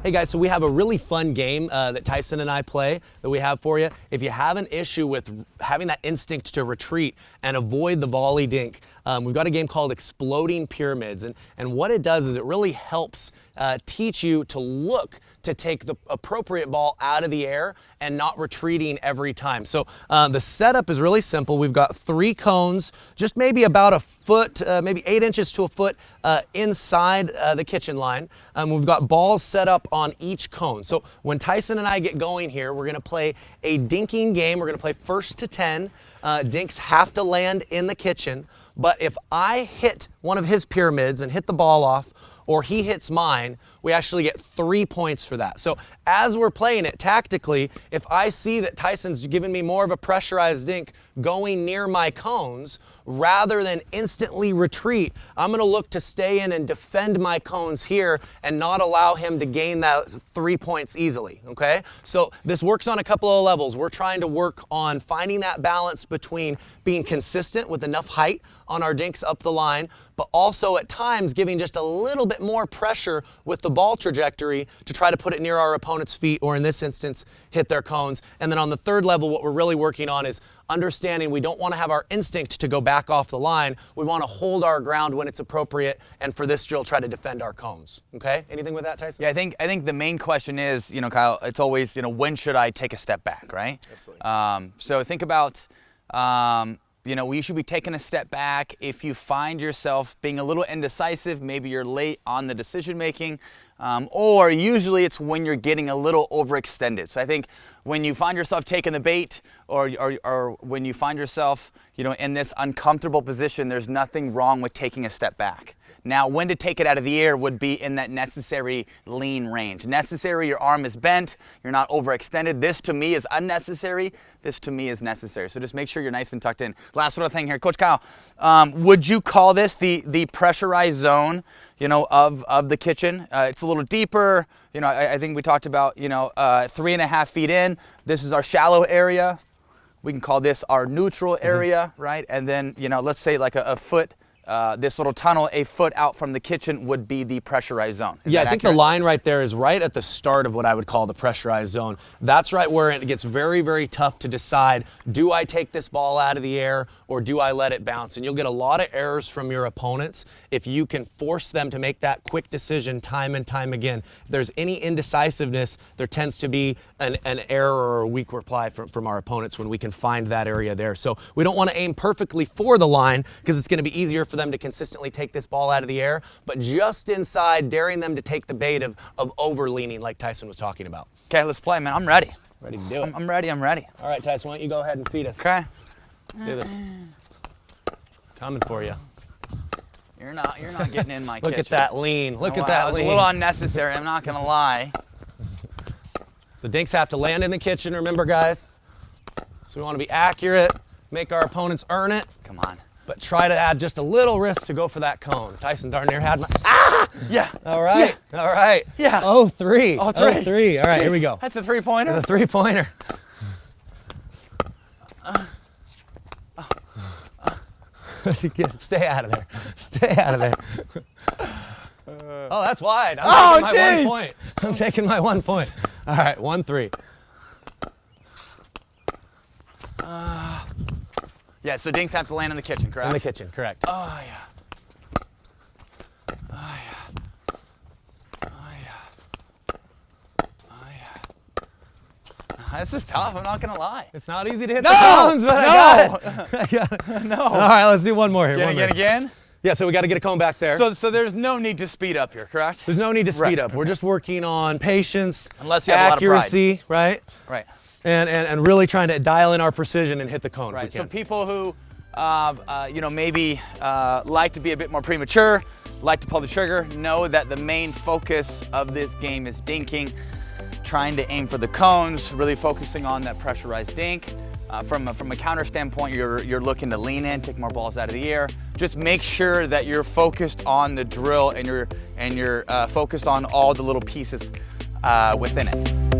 Hey guys, so we have a really fun game that Tyson and I play that we have for you. If you have an issue with having that instinct to retreat and avoid the volley dink, we've got a game called Exploding Pyramids. And what it does is it really helps teach you to look to take the appropriate ball out of the air and not retreating every time. So the setup is really simple. We've got 3 cones, just maybe about a foot, maybe 8 inches to a foot inside the kitchen line. We've got balls set up on each cone. So when Tyson and I get going here, we're gonna play a dinking game. We're gonna play first to 10. Dinks have to land in the kitchen, but if I hit one of his pyramids and hit the ball off, or he hits mine, we actually get 3 points for that. So as we're playing it tactically, if I see that Tyson's giving me more of a pressurized dink going near my cones, rather than instantly retreat, I'm gonna look to stay in and defend my cones here and not allow him to gain that 3 points easily, okay? So this works on a couple of levels. We're trying to work on finding that balance between being consistent with enough height on our dinks up the line, but also at times giving just a little bit more pressure with the ball trajectory to try to put it near our opponent's feet, or in this instance, hit their cones. And then on the third level, what we're really working on is understanding we don't want to have our instinct to go back off the line. We want to hold our ground when it's appropriate, and for this drill, try to defend our cones. Okay? Anything with that, Tyson? Yeah, I think the main question is, Kyle, it's always, when should I take a step back, right? Absolutely. So think about, you should be taking a step back if you find yourself being a little indecisive. Maybe you're late on the decision making, or usually it's when you're getting a little overextended. So I think when you find yourself taking the bait, or when you find yourself, in this uncomfortable position, there's nothing wrong with taking a step back. Now, when to take it out of the air would be in that necessary lean range. Necessary, your arm is bent, you're not overextended. This to me is unnecessary, this to me is necessary. So just make sure you're nice and tucked in. Last little thing here, Coach Kyle, would you call this the pressurized zone, of the kitchen? It's a little deeper. I think we talked about, 3.5 feet in. This is our shallow area. We can call this our neutral area, right? And then, let's say like a foot, this little tunnel, a foot out from the kitchen would be the pressurized zone. Yeah, I think the line right there is right at the start of what I would call the pressurized zone. That's right where it gets very, very tough to decide, do I take this ball out of the air or do I let it bounce? And you'll get a lot of errors from your opponents if you can force them to make that quick decision time and time again. If there's any indecisiveness, there tends to be an error or a weak reply from our opponents when we can find that area there. So we don't want to aim perfectly for the line because it's going to be easier for them to consistently take this ball out of the air, but just inside, daring them to take the bait of over-leaning like Tyson was talking about. Okay, let's play, man. I'm ready. Ready to do it. I'm ready. All right, Tyson, why don't you go ahead and feed us? Okay. Let's do this. Coming for you. You're not getting in my Look kitchen. at that lean. Look at that That was lean. a little unnecessary, I'm not gonna lie. So dinks have to land in the kitchen, remember, guys? So we want to be accurate, make our opponents earn it. Come on. But try to add just a little risk to go for that cone. Tyson darn near had my, ah! Yeah. All right, yeah. all right. Yeah. Oh, 3. Oh, 3. Oh, 3. All right, Jeez. here we go. That's a 3-pointer? The 3-pointer. Stay out of there. Stay out of there. Oh, that's wide. I'm taking my 1 point. I'm taking my 1 point. All right, 1-3. Yeah, so dinks have to land in the kitchen, correct? In the kitchen, correct. Oh, yeah. Oh, yeah. Oh, yeah. Oh, yeah. This is tough, I'm not going to lie. It's not easy to hit the cones, but I got it. No. All right, let's do one more here. Again? Yeah, so we got to get a cone back there. So there's no need to speed up here, correct? There's no need to speed up. We're just working on patience, unless you have accuracy, a lot of pride. right? Right. And really trying to dial in our precision and hit the cone. Right. So people who, maybe like to be a bit more premature, like to pull the trigger, know that the main focus of this game is dinking, trying to aim for the cones, really focusing on that pressurized dink. From a counter standpoint, you're looking to lean in, take more balls out of the air. Just make sure that you're focused on the drill and you're focused on all the little pieces within it.